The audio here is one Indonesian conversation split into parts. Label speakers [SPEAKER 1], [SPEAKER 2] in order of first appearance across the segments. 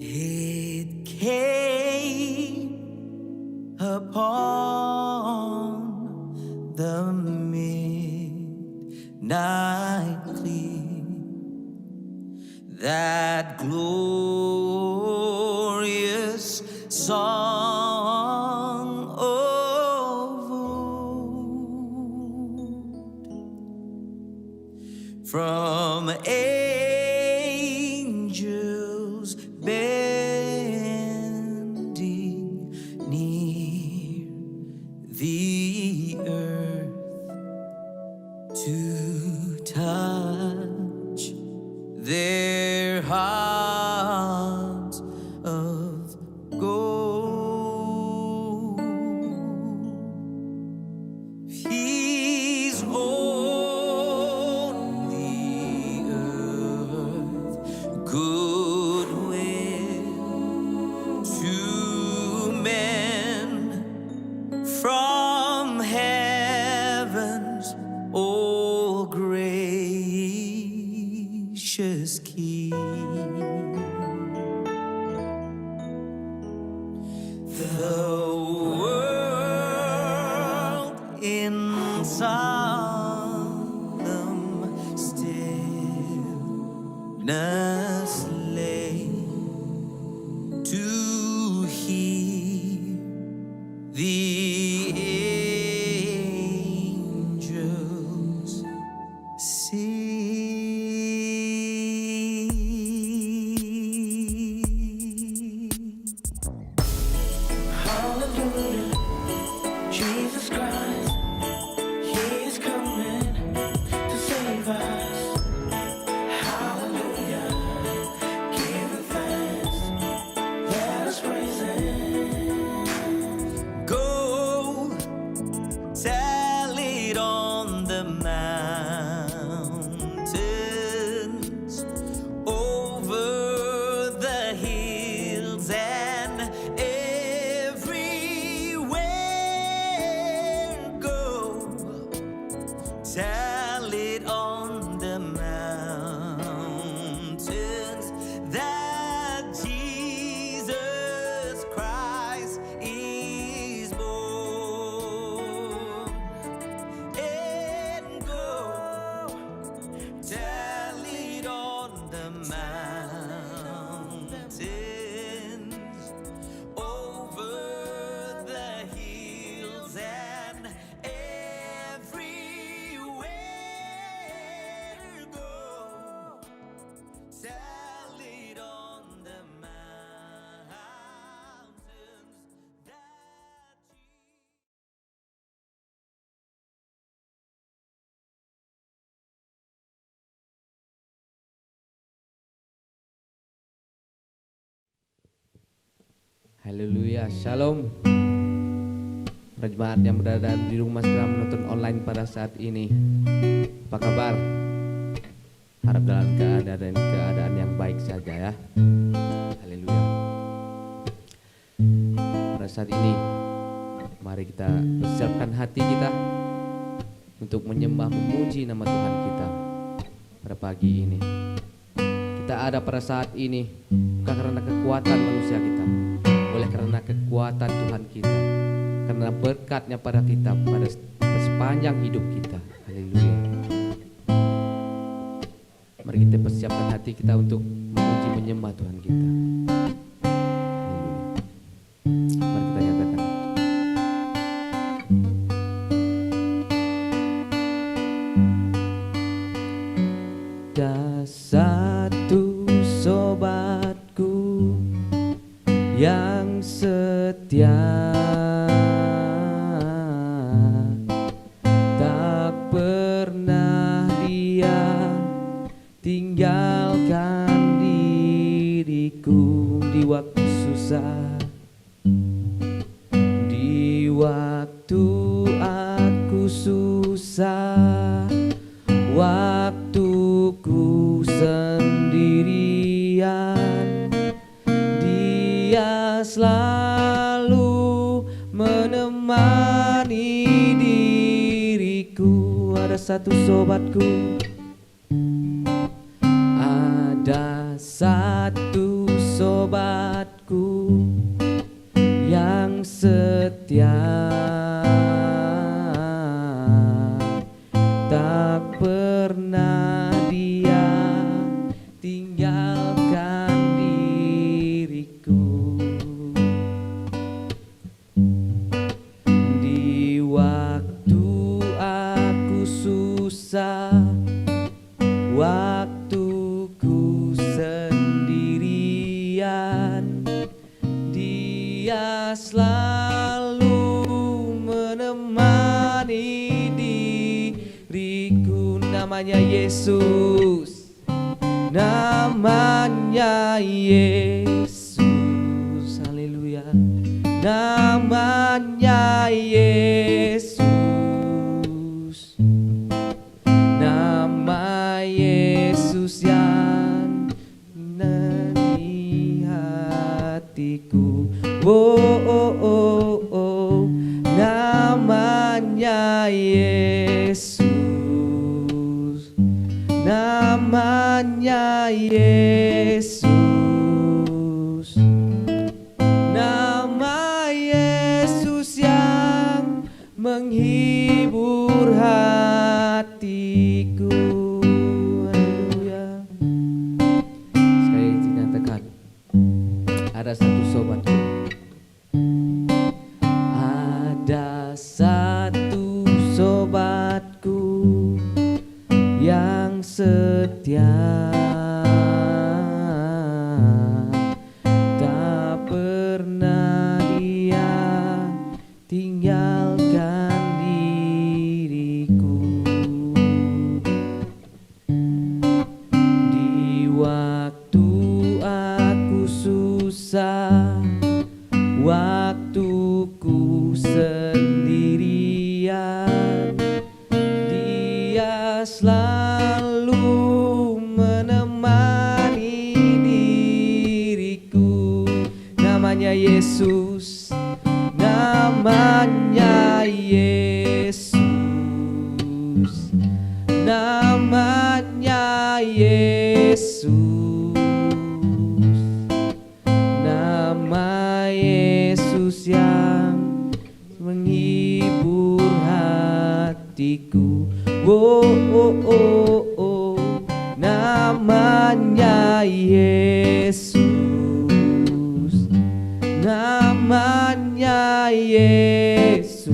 [SPEAKER 1] It came upon the midnight clear, that glorious song of old, from angels bending near the earth to touch their hearts of gold. He's on the earth, goodwill to men from heaven's all gracious King. The world in solemn stillness lay to hear the angels sing. Hallelujah, Jesus Christ, He is coming to save us. Hallelujah, give Him thanks, let us praise Him. Go tell it on the mountains, over the hills and everywhere. Go tell it on the mountains that Jesus Christ is born. And go tell it on the mountains, over the hills and everywhere. Go tell it on the mountains that
[SPEAKER 2] Haleluya, shalom. para jemaat yang berada di rumah sedang menonton online pada saat ini. Apa kabar? Harap dalam keadaan yang baik saja ya. Haleluya. Pada saat ini mari kita persiapkan hati kita untuk menyembah memuji nama Tuhan kita pada pagi ini. Kita ada pada saat ini bukan karena kekuatan manusia kita, oleh karena kekuatan Tuhan kita, karena berkatnya pada kita pada sepanjang hidup kita. Haleluya. Mari kita persiapkan hati kita untuk memuji menyembah Tuhan kita. Haleluya. Mari kita nyatakan. Ada satu sobatku yang setia, tak pernah dia tinggalkan diriku di waktu susah, di waktu aku susah, waktuku sendirian. Dia selalu menemani diriku. Ada satu sobatku, ada satu sobatku yang setia, tak pernah dia tinggalkan diriku. Di waktu aku susah, waktuku sendirian, dia selalu menemani diriku. Namanya Yesus, namanya Yesus. Haleluya. Namanya Yesus, nama Yesus yang menenangkan hatiku. Oh, oh, oh, oh. Namanya Yesus, namanya Yesus, nama Yesus yang menghibur hatiku. Haleluya. Sekali lagi nyatakan, ada satu sobatku, ada satu sobatku yang setia, tak pernah dia tinggalkan diriku. Di waktu aku susah, waktuku sendirian, dia selalu menemani diriku. Namanya Yesus, namanya Yesus, namanya Yesus, nama Yesus yang menghibur hatiku. Oh, oh, oh, oh. Namanya Yesus, namanya Yesus,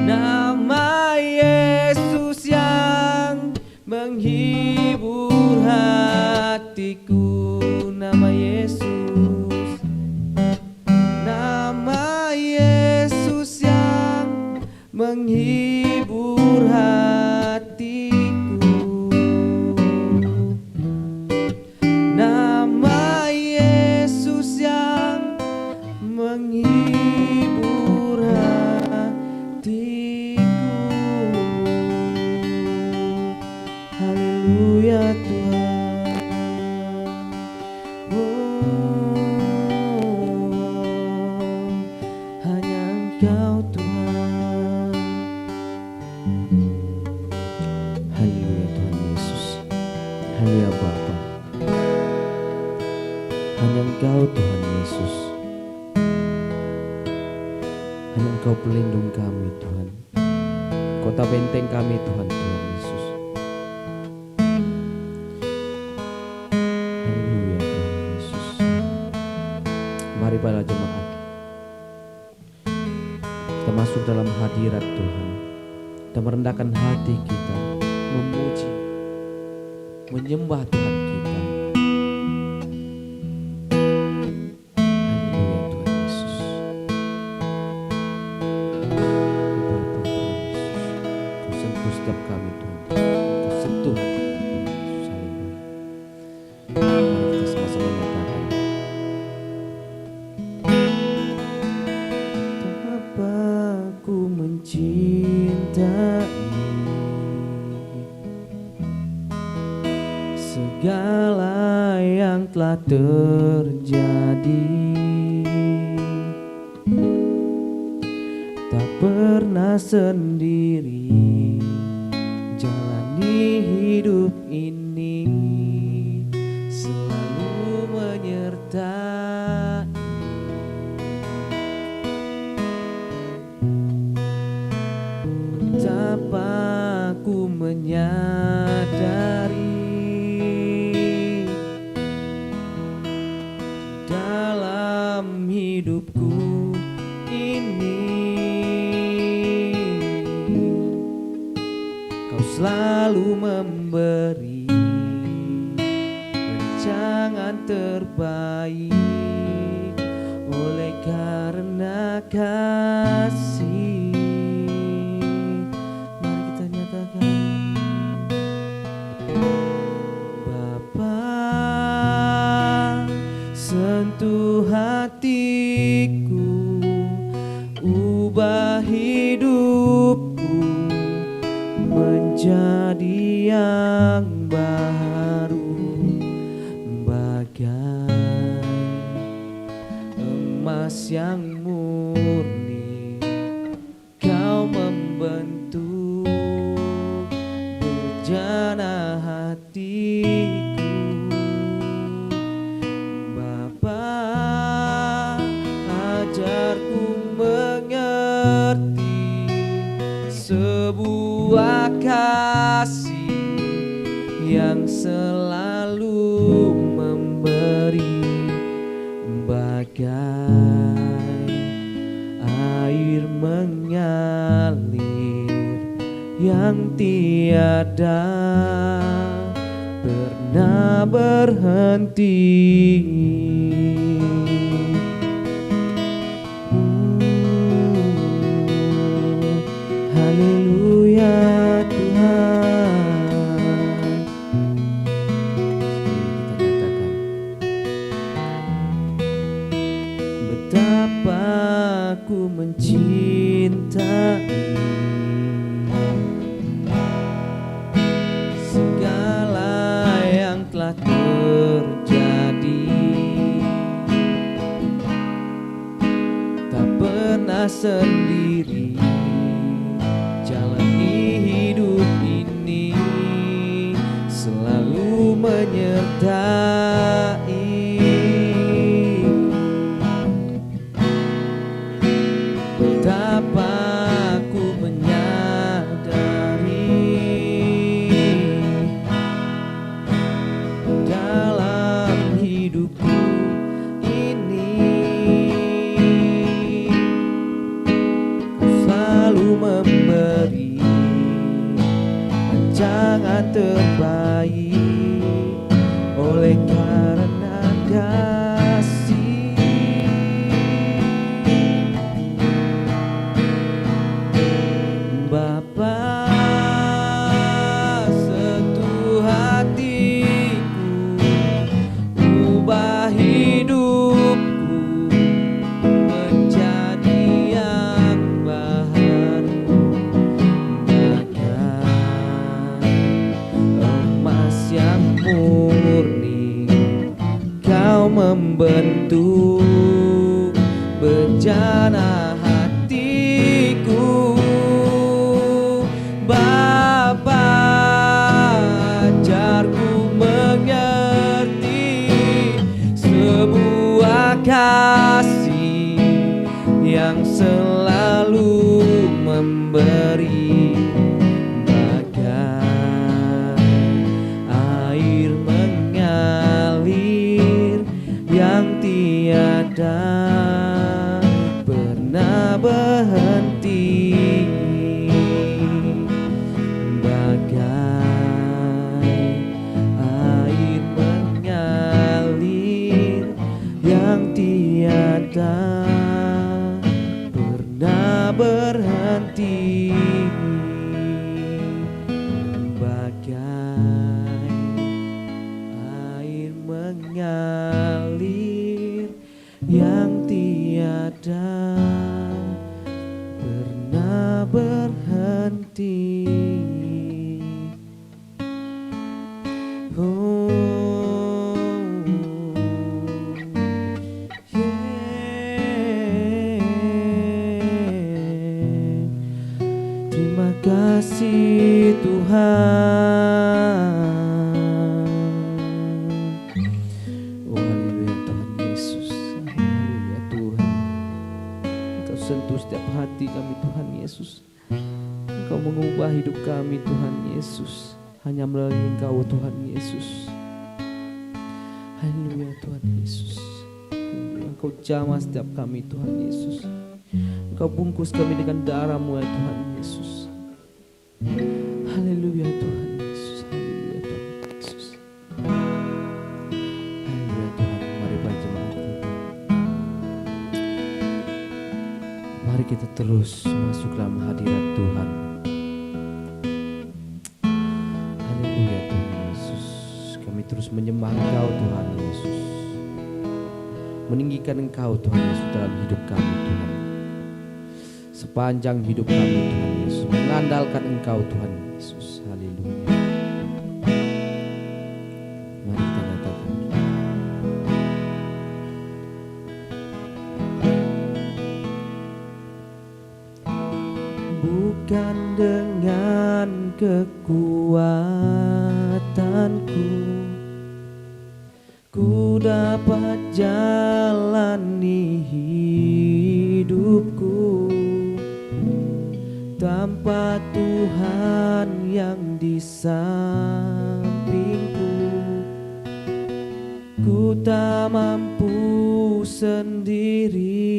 [SPEAKER 2] nama Yesus yang menghibur hatiku. Nama Yesus, nama Yesus yang menghibur hatiku. Nama Yesus yang menghibur Engkau Tuhan. Haleluya Tuhan Yesus. Haleluya Bapa. Hanya Engkau Tuhan Yesus. Hanya Engkau pelindung kami Tuhan. Kota benteng kami Tuhan, Tuhan Yesus. Haleluya Tuhan Yesus. Mari para jemaat, kita masuk dalam hadirat Tuhan. Kita merendahkan hati kita, memuji, menyembah Tuhan kita. Haleluya Tuhan Yesus. Bapa Tuhan Yesus, Kau sentuh setiap kami Tuhan. Kau sentuh hati kami, Tuhan Yesus. Haleluya. Mari kita sama-sama nyatakan. Betapa ku mencintai segala yang telah terjadi, tak pernah sendiri jalani hidup ini, selalu menyertai. Betapa ku menyadari dalam hidupku ini Kau selalu memberi rancangan terbaik oleh karena kasih. Sentuh hatiku, ubah hidupku menjadi yang baru, bagai emas yang murni. Kau membentuk bejana hatiku. Ajarku mengerti sebuah kasih yang selalu memberi, bagai air mengalir yang tiada pernah berhenti. Haleluya Tuhan. Kita katakan, betapa ku mencintai segala yang telah terjadi, tak pernah sendiri jalani hidup ini, selalu menyertai. Betapa ku menyadari dalam hidupku ini Kau selalu memberi rancangan terbaik oleh karena kasih. Bapa, sentuh hatiku, ubah hidupku menjadi yang baru, bagai emas yang murni. Kau membentuk bejana hati yang selalu memberi, bagai air mengalir yang tiada pernah berhenti, bagai air mengalir yang tiada pernah berhenti, bagai air mengalir yang tiada pernah berhenti. Terima kasih Tuhan. Oh haleluya Tuhan Yesus. Haleluya Tuhan. Engkau sentuh setiap hati kami Tuhan Yesus. Engkau mengubah hidup kami Tuhan Yesus. Hanya melalui Engkau Tuhan Yesus. Haleluya Tuhan Yesus. Engkau jamah setiap kami Tuhan Yesus. Engkau bungkus kami dengan darah-Mu ya Tuhan Yesus. Haleluya Tuhan Yesus. Haleluya Tuhan Yesus. Haleluya Tuhan. Mari berjemaat kita. Mari kita terus masuk dalam hadirat Tuhan. Haleluya Tuhan Yesus. Kami terus menyembah Engkau Tuhan Yesus. Meninggikan Engkau Tuhan Yesus dalam hidup kami Tuhan. Sepanjang hidup kami Tuhan Yesus, mengandalkan Engkau Tuhan Yesus. Haleluya. Mari kita katakan. Bukan dengan kekuatanku ku dapat jalani hidupku, tanpa Tuhan yang di sampingku, ku tak mampu sendiri.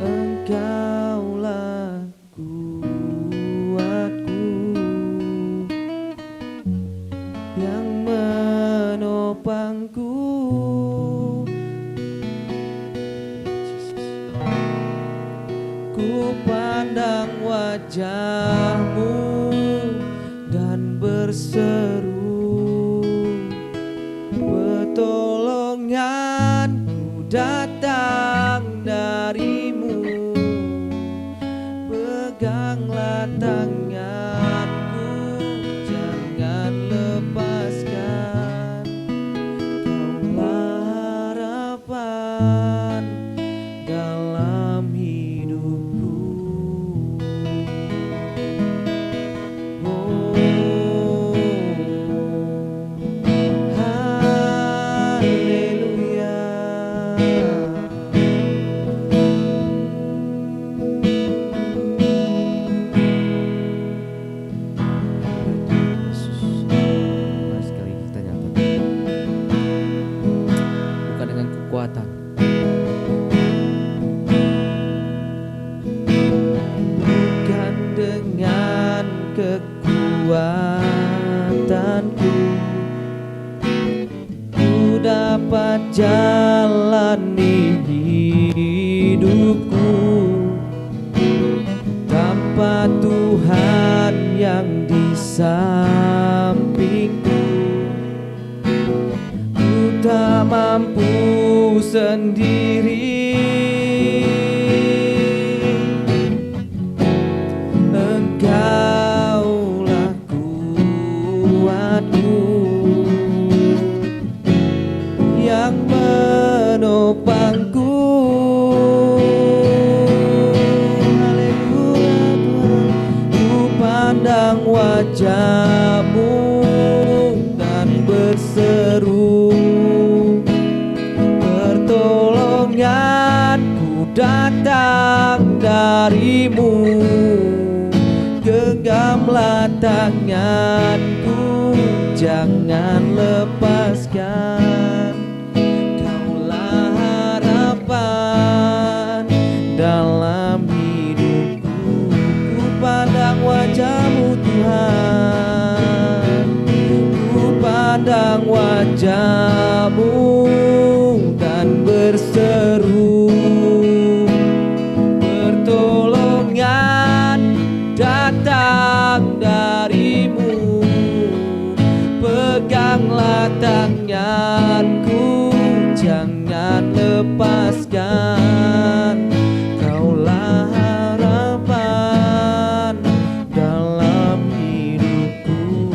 [SPEAKER 2] Engkaulah kuatku yang menopangku. Ku pandang wajah-Mu dan berseru, pertolonganku datang dari-Mu. Peganglah tanganku, jangan lepaskan. Kaulah harapan dalam hidupku. Oh, haleluya. Yesus, mari sekali kita nyatakan, bukan dengan kekuatan, bukan dengan kekuatanku ku dapat jalani hidupku, tanpa Tuhan yang di sampingku, ku tak mampu sendiri. Engkaulah kuatku yang menopangku. Haleluya Tuhan. Ku pandang wajah-Mu dan berseru, Pertolonganku datang darimu, genggamlah tanganku, jangan lepaskan. Kaulah harapan dalam hidupku, ku pandang wajah-Mu Tuhan, ku pandang wajah-Mu dan berseru, pertolongan datang darimu, peganglah tanganku, jangan lepaskan. Kaulah harapan dalam hidupku,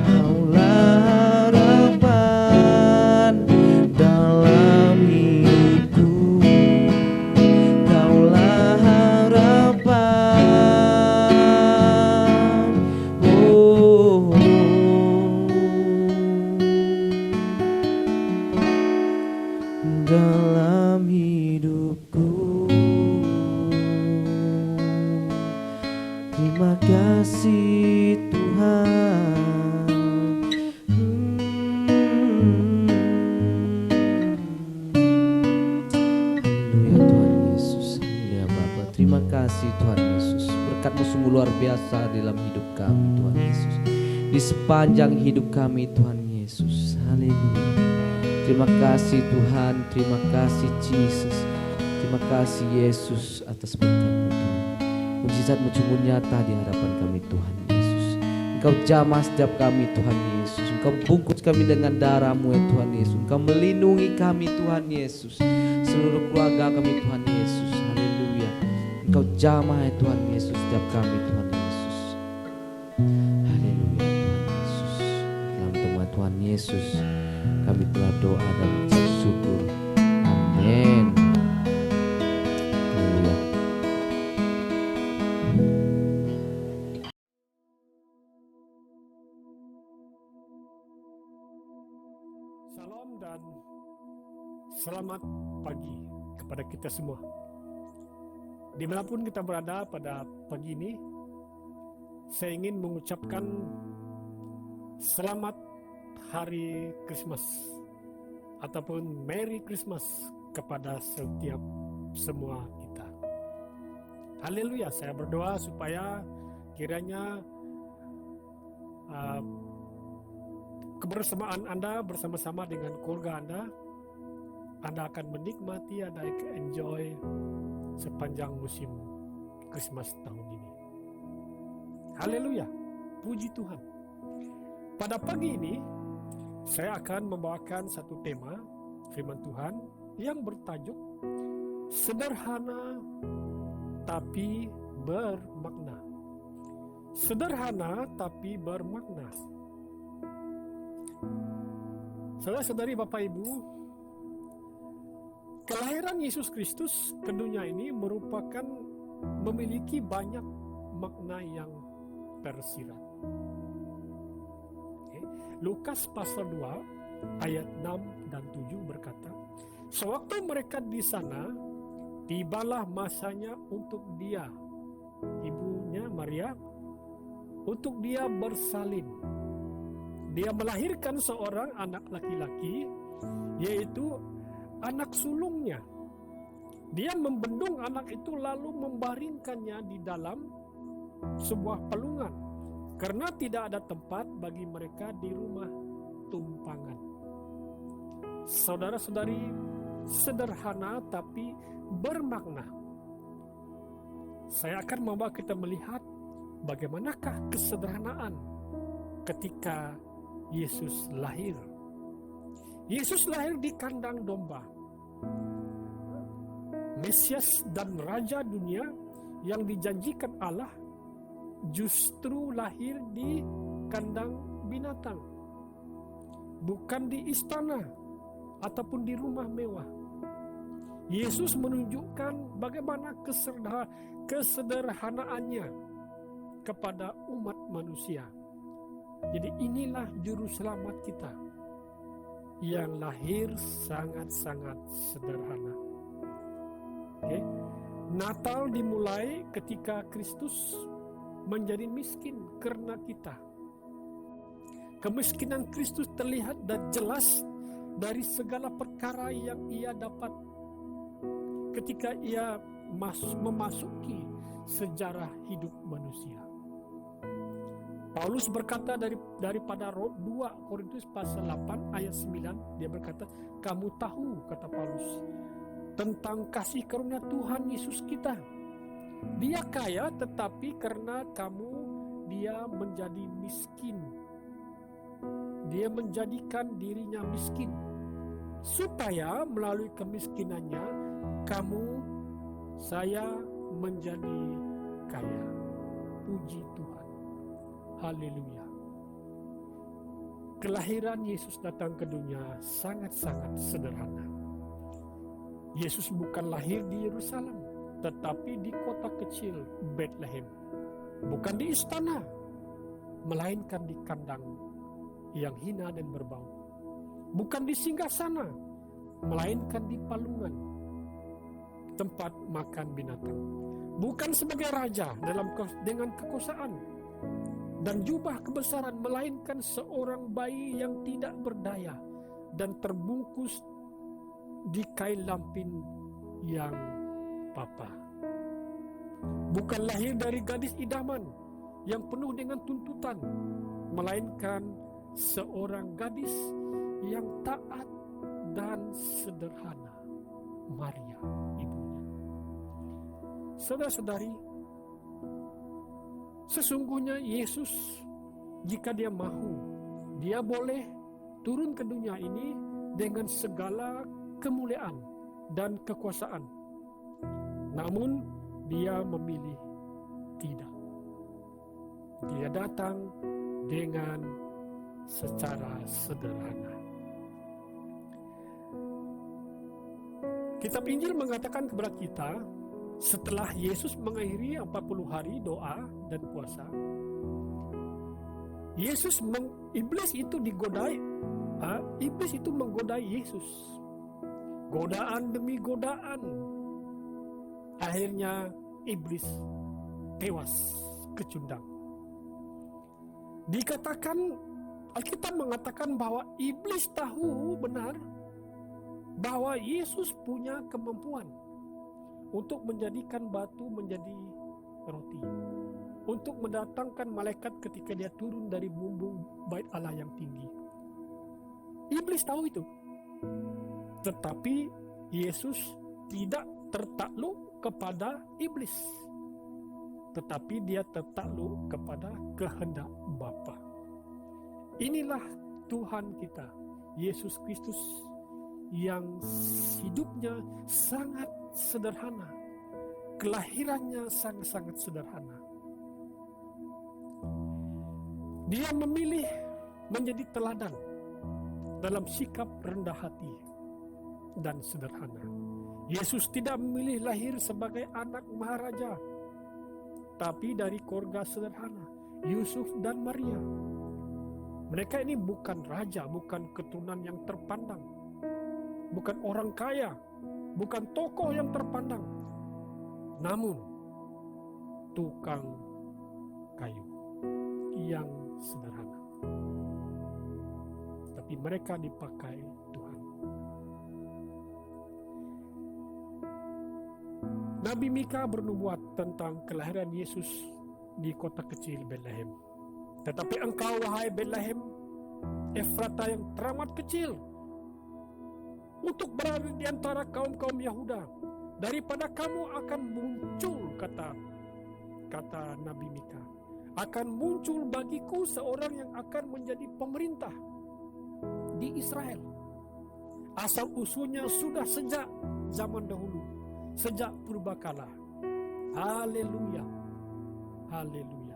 [SPEAKER 2] kaulah harapan dalam hidupku, kaulah harapan. Oh, dalam hidupku. Terima kasih Tuhan. Haleluya Tuhan Yesus. Haleluya Bapa. Terima kasih Tuhan Yesus. Berkat-Mu sungguh luar biasa dalam hidup kami Tuhan Yesus. Di sepanjang hidup kami Tuhan Yesus. Haleluya. Terima kasih Tuhan, terima kasih Jesus, terima kasih Yesus atas berkat-Mu Tuhan. Mujizat-Mu sungguh nyata di hadapan kami Tuhan Yesus. Engkau jamah setiap kami Tuhan Yesus. Engkau bungkus kami dengan darah-Mu ya Tuhan Yesus. Engkau melindungi kami Tuhan Yesus, seluruh keluarga kami Tuhan Yesus. Haleluya. Engkau jamah ya Tuhan Yesus setiap kami Tuhan Yesus. Haleluya Tuhan Yesus. Dalam nama Tuhan Yesus kami telah doa dan mengucap syukur. Amin. Haleluya.
[SPEAKER 3] Salam dan selamat pagi kepada kita semua. Dimanapun kita berada pada pagi ini, saya ingin mengucapkan selamat Hari Christmas ataupun Merry Christmas kepada setiap semua kita. Haleluya, saya berdoa supaya kiranya kebersamaan Anda bersama-sama dengan keluarga Anda akan menikmati, Anda akan enjoy sepanjang musim Christmas tahun ini. Haleluya, puji Tuhan. Pada pagi ini saya akan membawakan satu tema firman Tuhan yang bertajuk sederhana tapi bermakna. Sederhana tapi bermakna. Saudara-saudari, Bapak Ibu, kelahiran Yesus Kristus ke dunia ini memiliki banyak makna yang tersirat. Lukas pasal 2 ayat 6 dan 7 berkata, sewaktu mereka di sana, tibalah masanya untuk dia, ibunya Maria, untuk dia bersalin. Dia melahirkan seorang anak laki-laki, yaitu anak sulungnya. Dia membendung anak itu lalu membaringkannya di dalam sebuah pelungan, karena tidak ada tempat bagi mereka di rumah tumpangan. Saudara-saudari, sederhana tapi bermakna. Saya akan membawa kita melihat bagaimanakah kesederhanaan ketika Yesus lahir. Yesus lahir di kandang domba. Mesias dan Raja dunia yang dijanjikan Allah justru lahir di kandang binatang, bukan di istana ataupun di rumah mewah. Yesus menunjukkan bagaimana kesederhanaannya kepada umat manusia. Jadi inilah juru selamat kita, yang lahir sangat-sangat sederhana. Oke. Natal dimulai ketika Kristus menjadi miskin karena kita. Kemiskinan Kristus terlihat dan jelas dari segala perkara yang ia dapat ketika ia memasuki sejarah hidup manusia. Paulus berkata daripada 2 Korintus pasal 8 ayat 9, dia berkata, kamu tahu, kata Paulus, tentang kasih karunia Tuhan Yesus kita. Dia kaya, tetapi karena kamu, dia menjadi miskin. Dia menjadikan dirinya miskin, supaya melalui kemiskinannya, saya menjadi kaya. Puji Tuhan. Haleluya. Kelahiran Yesus datang ke dunia sangat-sangat sederhana. Yesus bukan lahir di Yerusalem, tetapi di kota kecil Bethlehem. Bukan di istana, melainkan di kandang yang hina dan berbau. Bukan di singgasana, melainkan di palungan, tempat makan binatang. Bukan sebagai raja dengan kekuasaan dan jubah kebesaran, melainkan seorang bayi yang tidak berdaya dan terbungkus di kain lampin yang papa. Bukan lahir dari gadis idaman yang penuh dengan tuntutan, melainkan seorang gadis yang taat dan sederhana, Maria ibunya. Saudara-saudari, sesungguhnya Yesus, jika dia mahu, dia boleh turun ke dunia ini dengan segala kemuliaan dan kekuasaan. Namun dia memilih tidak. Dia datang dengan secara sederhana. Kitab Injil mengatakan kepada kita, setelah Yesus mengakhiri 40 hari doa dan puasa, iblis itu digodai. Iblis itu menggodai Yesus. Godaan demi godaan. Akhirnya iblis tewas kecundang. Dikatakan, Alkitab mengatakan bahwa iblis tahu benar bahwa Yesus punya kemampuan untuk menjadikan batu menjadi roti, untuk mendatangkan malaikat ketika dia turun dari bumbung bait Allah yang tinggi. Iblis tahu itu, tetapi Yesus tidak tertakluk kepada iblis, tetapi dia tertakluk kepada kehendak Bapa. Inilah Tuhan kita, Yesus Kristus, yang hidupnya sangat sederhana, kelahirannya sangat-sangat sederhana. Dia memilih menjadi teladan dalam sikap rendah hati dan sederhana. Yesus tidak memilih lahir sebagai anak maharaja, tapi dari keluarga sederhana, Yusuf dan Maria. Mereka ini bukan raja, bukan keturunan yang terpandang, bukan orang kaya, bukan tokoh yang terpandang, namun tukang kayu yang sederhana. Tapi mereka dipakai Tuhan. Nabi Mika bernubuat tentang kelahiran Yesus di kota kecil Bethlehem. Tetapi engkau, wahai Bethlehem Efrata, yang teramat kecil untuk berada di antara kaum-kaum Yahuda, daripada kamu akan muncul, kata Nabi Mika, akan muncul bagiku seorang yang akan menjadi pemerintah di Israel. Asal usulnya sudah sejak zaman dahulu, sejak purbakala. Haleluya, haleluya.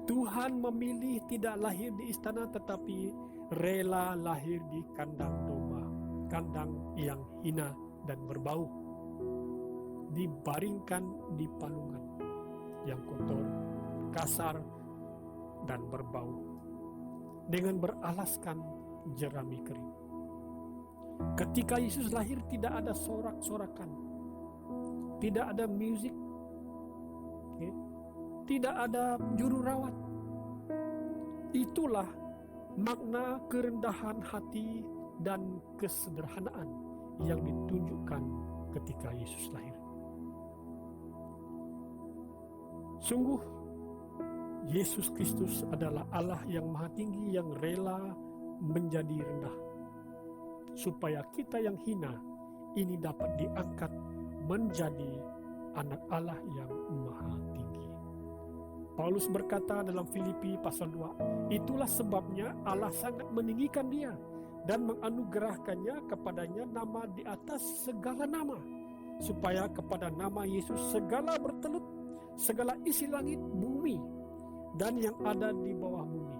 [SPEAKER 3] Tuhan memilih tidak lahir di istana, tetapi rela lahir di kandang domba, kandang yang hina dan berbau, dibaringkan di palungan yang kotor, kasar, dan berbau, dengan beralaskan jerami kering. Ketika Yesus lahir tidak ada sorak-sorakan, tidak ada musik, ya, tidak ada juru rawat. Itulah makna kerendahan hati dan kesederhanaan yang ditunjukkan ketika Yesus lahir. Sungguh, Yesus Kristus adalah Allah yang Maha Tinggi yang rela menjadi rendah, supaya kita yang hina ini dapat diangkat menjadi anak Allah yang Maha Tinggi. Paulus berkata dalam Filipi pasal 2, itulah sebabnya Allah sangat meninggikan dia dan menganugerahkannya kepadanya nama di atas segala nama, supaya kepada nama Yesus segala bertelut, segala isi langit, bumi, dan yang ada di bawah bumi.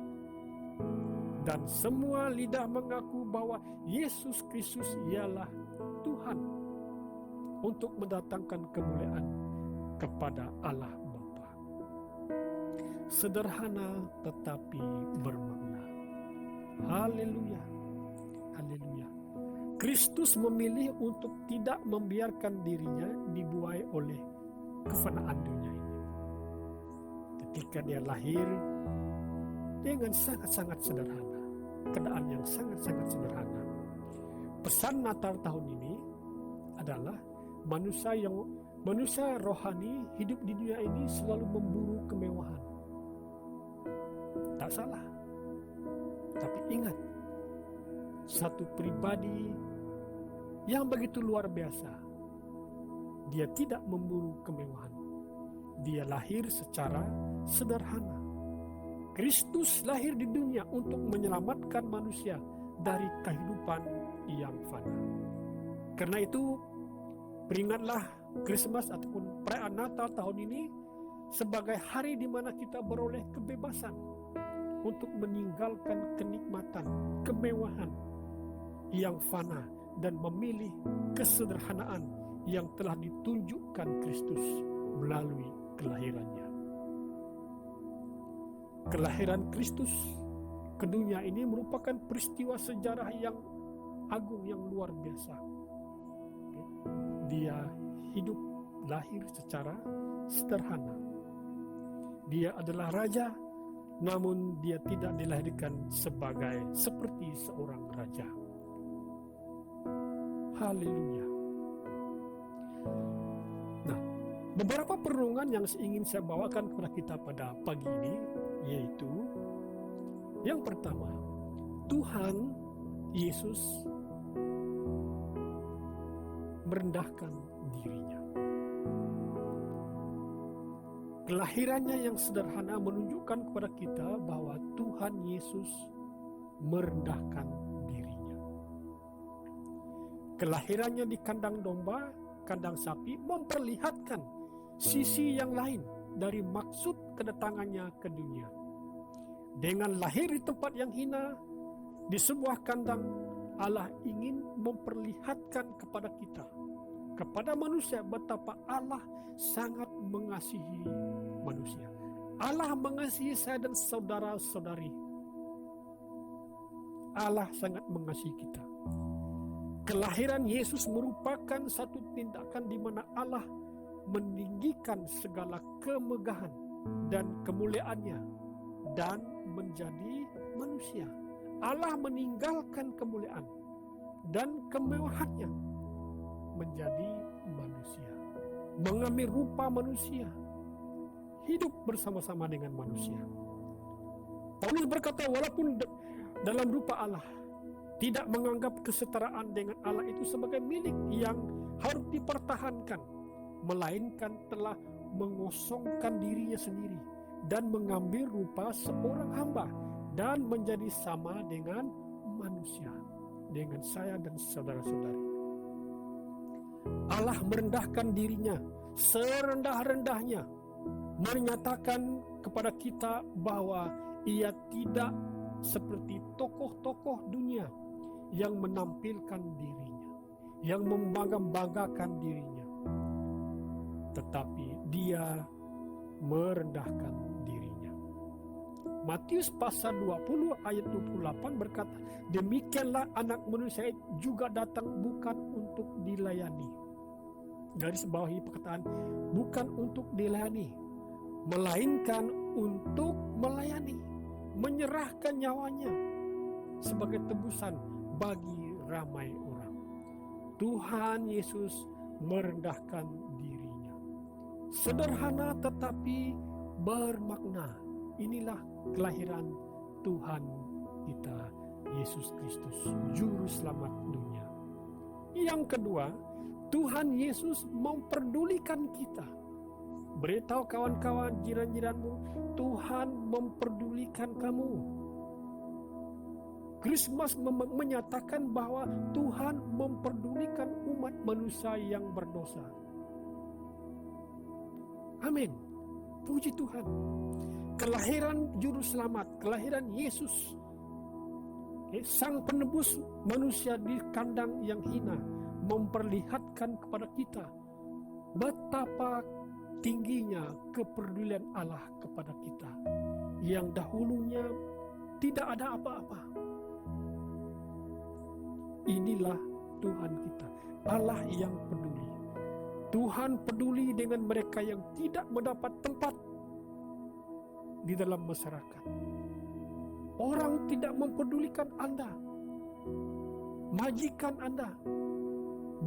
[SPEAKER 3] Dan semua lidah mengaku bahwa Yesus Kristus ialah Tuhan, untuk mendatangkan kemuliaan kepada Allah Bapa. Sederhana tetapi bermakna. Haleluya. Haleluya. Kristus memilih untuk tidak membiarkan dirinya dibuai oleh kefanaan dunia ini. Ketika dia lahir dengan sangat-sangat sederhana, keadaan yang sangat-sangat sederhana. Pesan Natal tahun ini adalah manusia rohani hidup di dunia ini selalu memburu kemewahan. Tak salah. Tapi ingat, satu pribadi yang begitu luar biasa, dia tidak memburu kemewahan. Dia lahir secara sederhana. Kristus lahir di dunia untuk menyelamatkan manusia dari kehidupan yang fana. Karena itu, peringatlah Krismas ataupun perayaan Natal tahun ini sebagai hari di mana kita beroleh kebebasan untuk meninggalkan kenikmatan, kemewahan yang fana dan memilih kesederhanaan yang telah ditunjukkan Kristus melalui kelahirannya. Kelahiran Kristus ke dunia ini merupakan peristiwa sejarah yang agung, yang luar biasa. Dia hidup lahir secara sederhana. Dia adalah raja, namun dia tidak dilahirkan seperti seorang raja. Haleluya. Nah, beberapa perenungan yang ingin saya bawakan kepada kita pada pagi ini, yaitu yang pertama, Tuhan Yesus merendahkan dirinya. Kelahirannya yang sederhana menunjukkan kepada kita bahwa Tuhan Yesus merendahkan dirinya. Kelahirannya di kandang domba, kandang sapi memperlihatkan sisi yang lain dari maksud kedatangannya ke dunia. Dengan lahir di tempat yang hina, di sebuah kandang, Allah ingin memperlihatkan kepada kita, kepada manusia, betapa Allah sangat mengasihi manusia. Allah mengasihi saya dan saudara-saudari. Allah sangat mengasihi kita. Kelahiran Yesus merupakan satu tindakan di mana Allah meninggikan segala kemegahan dan kemuliaannya dan menjadi manusia. Allah meninggalkan kemuliaan dan kemewahannya menjadi manusia, mengambil rupa manusia, hidup bersama-sama dengan manusia. Paulus berkata, walaupun dalam rupa Allah, tidak menganggap kesetaraan dengan Allah itu sebagai milik yang harus dipertahankan, melainkan telah mengosongkan dirinya sendiri dan mengambil rupa seorang hamba dan menjadi sama dengan manusia, dengan saya dan saudara-saudari. Allah merendahkan dirinya serendah-rendahnya, menyatakan kepada kita bahwa ia tidak seperti tokoh-tokoh dunia yang menampilkan dirinya, yang membangga-banggakan dirinya, tetapi dia merendahkan dirinya, Matius pasal 20 ayat 28 berkata, demikianlah anak manusia juga datang bukan untuk dilayani. Garis bawahi perkataan bukan untuk dilayani, melainkan untuk melayani, menyerahkan nyawanya sebagai tebusan bagi ramai orang. Tuhan Yesus merendahkan dirinya. Sederhana tetapi bermakna. Inilah kelahiran Tuhan kita, Yesus Kristus, Juru Selamat dunia. Yang kedua, Tuhan Yesus memperdulikan kita. Beritahu kawan-kawan, jiran-jiranmu, Tuhan memperdulikan kamu. Kristus menyatakan bahwa Tuhan memperdulikan umat manusia yang berdosa. Amin. Puji Tuhan. Kelahiran Juru Selamat, kelahiran Yesus, Sang Penebus manusia di kandang yang hina, memperlihatkan kepada kita betapa tingginya kepedulian Allah kepada kita, yang dahulunya tidak ada apa-apa. Inilah Tuhan kita, Allah yang peduli. Tuhan peduli dengan mereka yang tidak mendapat tempat di dalam masyarakat. Orang tidak mempedulikan Anda, majikan Anda,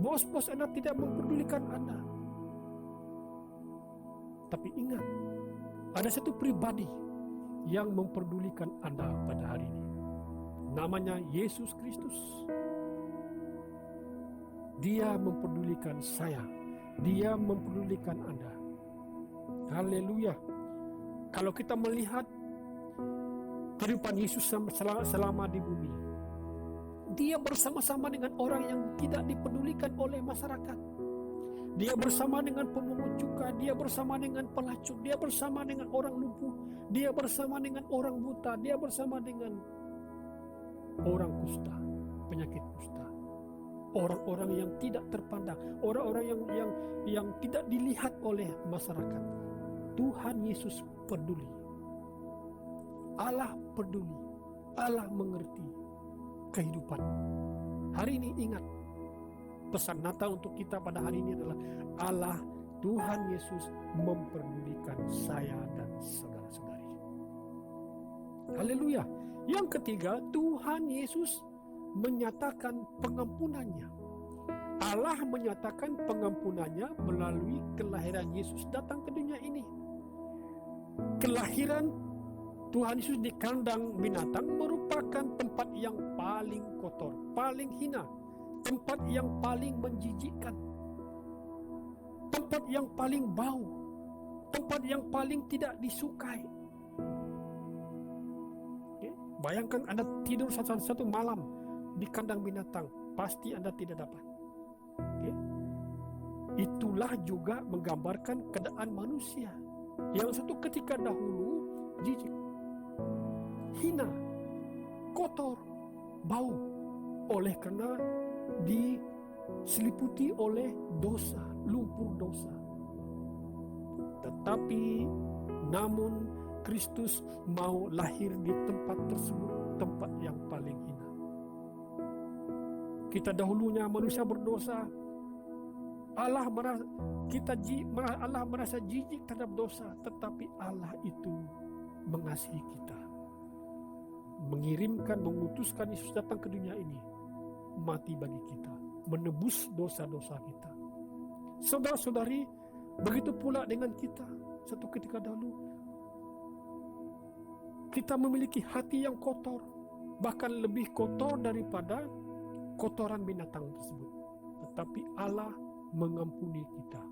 [SPEAKER 3] bos-bos Anda tidak mempedulikan Anda. Tapi ingat, ada satu pribadi yang mempedulikan Anda pada hari ini. Namanya Yesus Kristus. Dia mempedulikan saya. Dia mempedulikan Anda. Haleluya. Kalau kita melihat kehidupan Yesus selama di bumi, Dia bersama-sama dengan orang yang tidak dipedulikan oleh masyarakat. Dia bersama dengan pemungut cukai, Dia bersama dengan pelacur, Dia bersama dengan orang lumpuh, Dia bersama dengan orang buta, Dia bersama dengan orang kusta, penyakit kusta, orang-orang yang tidak terpandang, orang-orang yang tidak dilihat oleh masyarakat. Tuhan Yesus peduli. Allah peduli. Allah mengerti kehidupan. Hari ini ingat, pesan Natal untuk kita pada hari ini adalah Allah, Tuhan Yesus memperdulikan saya dan saudara-saudari. Haleluya. Yang ketiga, Tuhan Yesus menyatakan pengampunannya. Allah menyatakan pengampunannya melalui kelahiran Yesus datang ke dunia ini. Kelahiran Tuhan Yesus di kandang binatang merupakan tempat yang paling kotor, paling hina, tempat yang paling menjijikkan, tempat yang paling bau, tempat yang paling tidak disukai. Bayangkan Anda tidur satu malam di kandang binatang, pasti Anda tidak dapat. Itulah juga menggambarkan keadaan manusia yang satu ketika dahulu jijik, hina, kotor, bau, oleh karena diseliputi oleh dosa, lumpur dosa. Tetapi namun Kristus mau lahir di tempat tersebut, tempat yang paling hina. Kita dahulunya manusia berdosa. Allah merasa jijik terhadap dosa, tetapi Allah itu mengasihi kita. Mengutuskan Yesus datang ke dunia ini, mati bagi kita, menebus dosa-dosa kita. Saudara-saudari, begitu pula dengan kita. Satu ketika dahulu, kita memiliki hati yang kotor, bahkan lebih kotor daripada kotoran binatang tersebut. Tetapi Allah mengampuni kita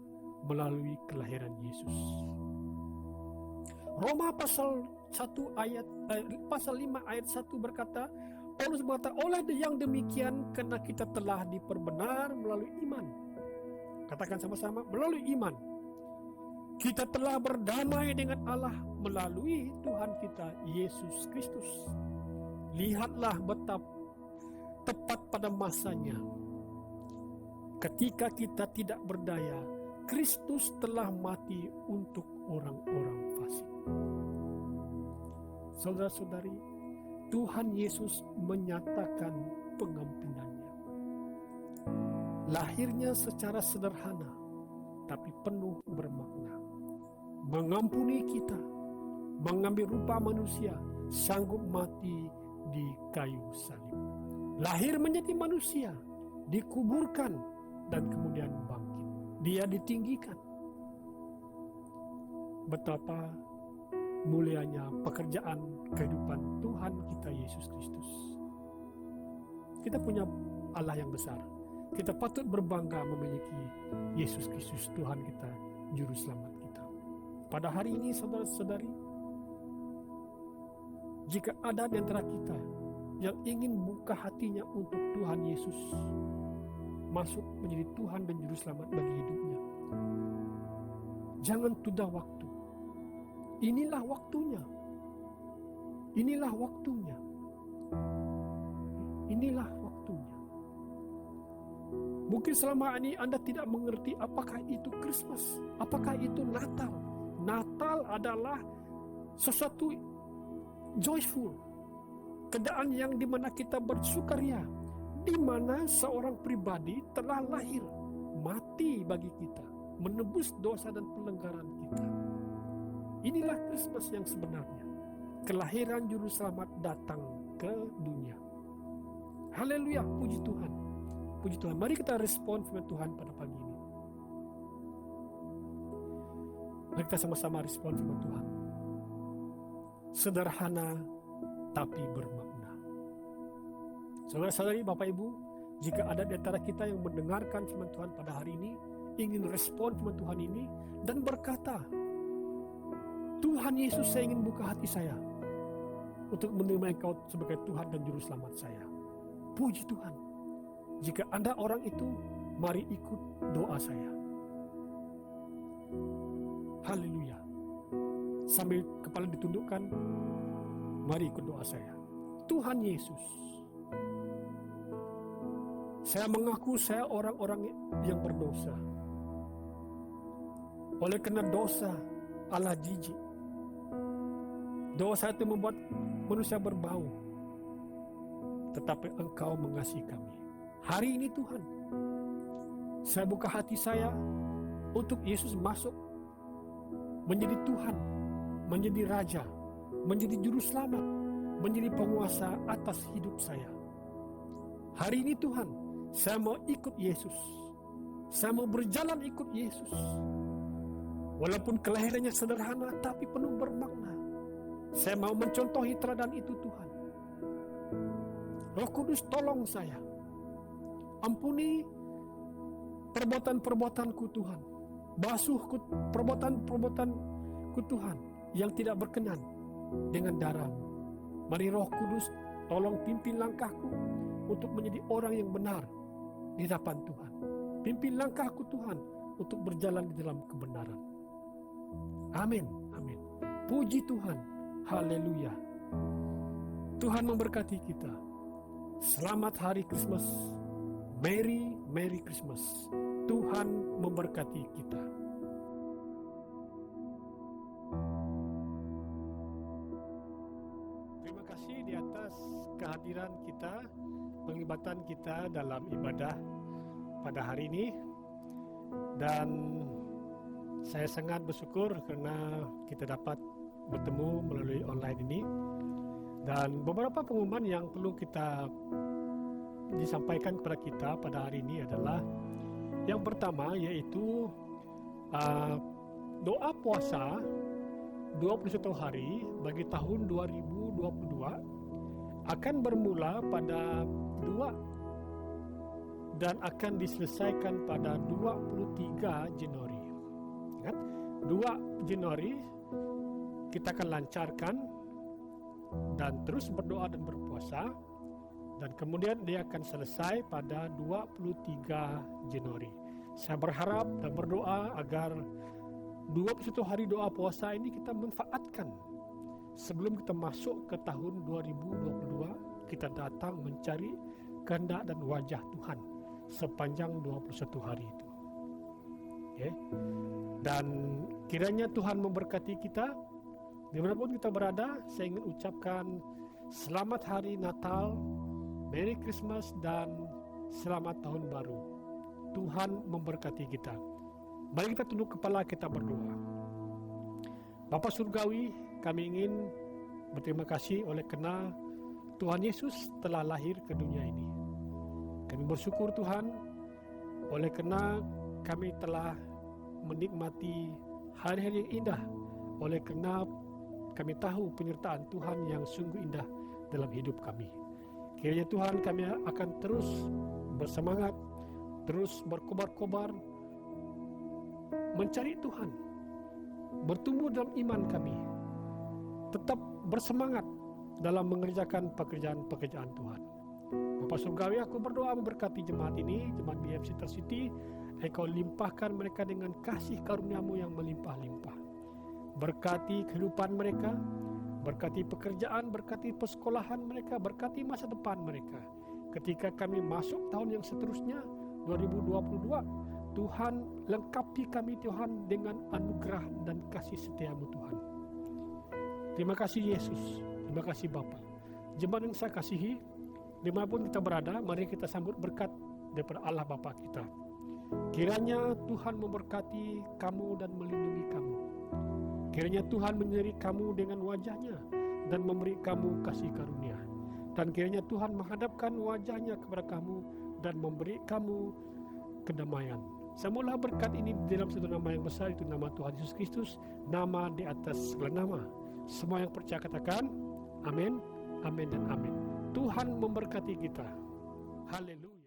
[SPEAKER 3] melalui kelahiran Yesus. Roma pasal 5 ayat 1 berkata, Paulus berkata, oleh yang demikian karena kita telah diperbenar melalui iman. Katakan sama-sama, melalui iman. Kita telah berdamai dengan Allah melalui Tuhan kita Yesus Kristus. Lihatlah betapa tepat pada masanya, ketika kita tidak berdaya, Kristus telah mati untuk orang-orang fasik. saudara-saudari, Tuhan Yesus menyatakan pengampunannya. Lahirnya secara sederhana, tapi penuh bermakna. Mengampuni kita, mengambil rupa manusia, sanggup mati di kayu salib. Lahir menjadi manusia, dikuburkan, dan kemudian bangkit. Dia ditinggikan. Betapa mulianya pekerjaan kehidupan Tuhan kita Yesus Kristus. Kita punya Allah yang besar. Kita patut berbangga memiliki Yesus Kristus, Tuhan kita, Juru Selamat kita. Pada hari ini, saudara-saudari, jika ada di antara kita yang ingin buka hatinya untuk Tuhan Yesus masuk menjadi Tuhan dan Juru Selamat bagi hidupnya, jangan tunda waktu. Inilah waktunya. Inilah waktunya. Inilah waktunya. Mungkin selama ini Anda tidak mengerti apakah itu Christmas, apakah itu Natal. Natal adalah sesuatu joyful, keadaan yang dimana kita bersukaria, di mana seorang pribadi telah lahir, mati bagi kita, menebus dosa dan pelanggaran kita. Inilah Christmas yang sebenarnya. Kelahiran Juru Selamat datang ke dunia. Haleluya, puji Tuhan. Puji Tuhan. Mari kita respon firman Tuhan pada pagi ini. Mari kita sama-sama respon firman Tuhan. Sederhana tapi bermakna. Saudara-saudari, Bapak Ibu, jika ada di antara kita yang mendengarkan firman Tuhan pada hari ini, ingin respon firman Tuhan ini dan berkata, Tuhan Yesus, saya ingin buka hati saya untuk menerima Engkau sebagai Tuhan dan Juru Selamat saya. Puji Tuhan. Jika Anda orang itu, mari ikut doa saya. Haleluya. Sambil kepala ditundukkan, mari ikut doa saya. Tuhan Yesus, saya mengaku saya orang-orang yang berdosa. Oleh karena dosa, Allah jijik. Dosa itu membuat manusia berbau. Tetapi Engkau mengasihi kami. Hari ini Tuhan, saya buka hati saya untuk Yesus masuk menjadi Tuhan, menjadi Raja, menjadi Juru Selamat, menjadi penguasa atas hidup saya. Hari ini Tuhan, saya mau ikut Yesus. Saya mau berjalan ikut Yesus. Walaupun kelahirannya sederhana tapi penuh bermakna. Saya mau mencontohi teladan itu Tuhan. Roh Kudus, tolong saya. Ampuni perbuatan-perbuatanku Tuhan. Basuh perbuatan-perbuatanku Tuhan yang tidak berkenan dengan darah-Mu. Mari Roh Kudus, tolong pimpin langkahku untuk menjadi orang yang benar di hadapan Tuhan. Pimpin langkahku Tuhan untuk berjalan di dalam kebenaran. Amin. Amin. Puji Tuhan. Haleluya. Tuhan memberkati kita. Selamat hari Christmas. Merry Christmas. Tuhan memberkati kita. Terima kasih di atas kehadiran kita, penglibatan kita dalam ibadah pada hari ini. Dan saya sangat bersyukur karena kita dapat bertemu melalui online ini. Dan beberapa pengumuman yang perlu kita disampaikan kepada kita pada hari ini adalah yang pertama, yaitu doa puasa 21 hari bagi tahun 2022 akan bermula pada 2 dan akan diselesaikan pada 23 Januari. Ingat, 2 Januari kita akan lancarkan dan terus berdoa dan berpuasa, dan kemudian dia akan selesai pada 23 Januari. Saya berharap dan berdoa agar 21 hari doa puasa ini kita manfaatkan sebelum kita masuk ke tahun 2022. Kita datang mencari kehendak dan wajah Tuhan sepanjang 21 hari itu. Okay. Dan kiranya Tuhan memberkati kita Dimanapun kita berada, saya ingin ucapkan selamat hari Natal, Merry Christmas, dan selamat tahun baru. Tuhan memberkati kita. Mari kita tunduk kepala, kita berdoa. Bapa Surgawi, kami ingin berterima kasih oleh karena Tuhan Yesus telah lahir ke dunia ini. Kami bersyukur Tuhan oleh karena kami telah menikmati hari-hari yang indah, oleh karena kami tahu penyertaan Tuhan yang sungguh indah dalam hidup kami. Kiranya Tuhan, kami akan terus bersemangat, terus berkobar-kobar, mencari Tuhan, bertumbuh dalam iman kami, tetap bersemangat dalam mengerjakan pekerjaan-pekerjaan Tuhan. Bapa Surgawi, aku berdoa memberkati jemaat ini, jemaat BFC Intercity. Engkau limpahkan mereka dengan kasih karunia-Mu yang melimpah-limpah. Berkati kehidupan mereka, berkati pekerjaan, berkati persekolahan mereka, berkati masa depan mereka. Ketika kami masuk tahun yang seterusnya, 2022, Tuhan lengkapi kami Tuhan dengan anugerah dan kasih setia-Mu Tuhan. Terima kasih Yesus, terima kasih Bapa. Jemaat yang saya kasihi, dimanapun kita berada, mari kita sambut berkat daripada Allah Bapa kita. Kiranya Tuhan memberkati kamu dan melindungi kamu. Kiranya Tuhan menyeri kamu dengan wajah-Nya dan memberi kamu kasih karunia. Dan kiranya Tuhan menghadapkan wajah-Nya kepada kamu dan memberi kamu kedamaian. Semoga berkat ini dalam satu nama yang besar, itu nama Tuhan Yesus Kristus, nama di atas segala nama. Semua yang percaya katakan amin, amin dan amin. Tuhan memberkati kita. Haleluya.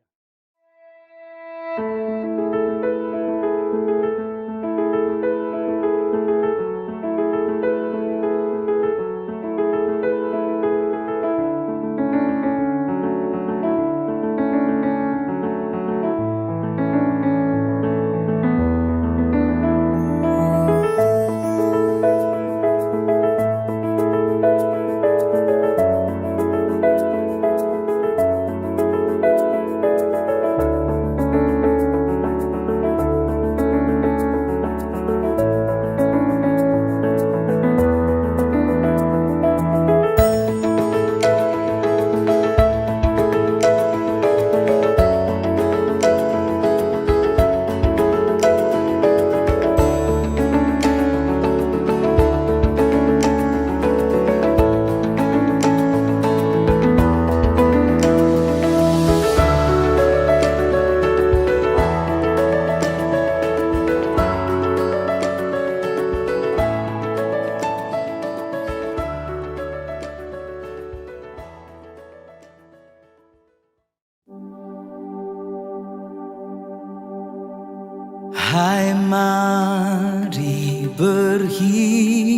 [SPEAKER 1] Hai, mari berhimpun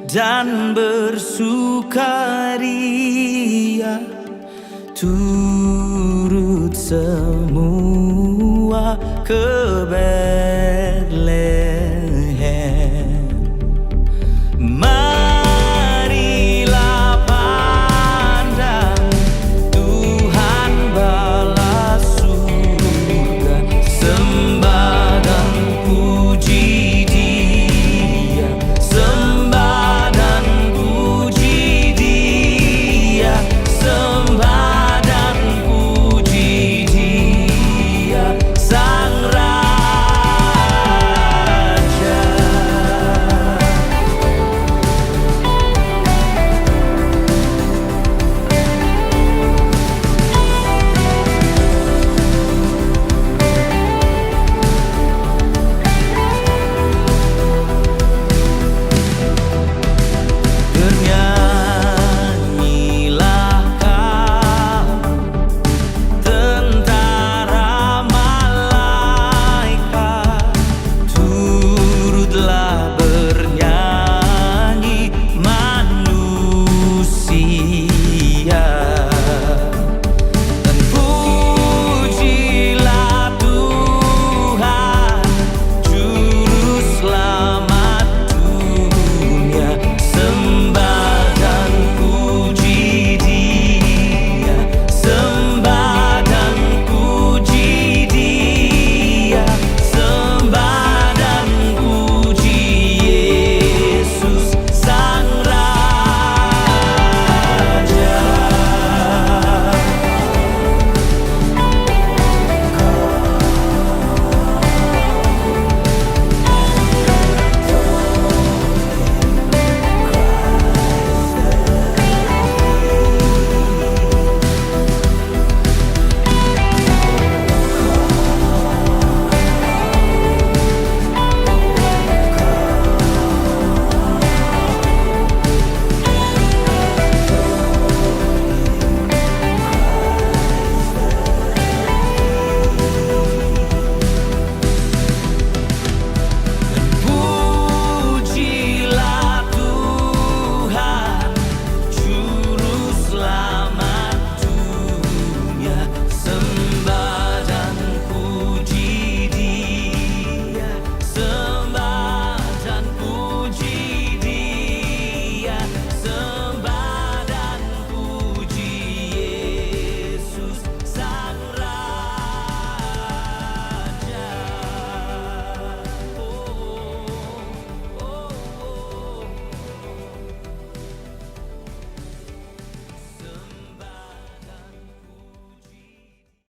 [SPEAKER 1] dan bersukaria, turut semua kebaikan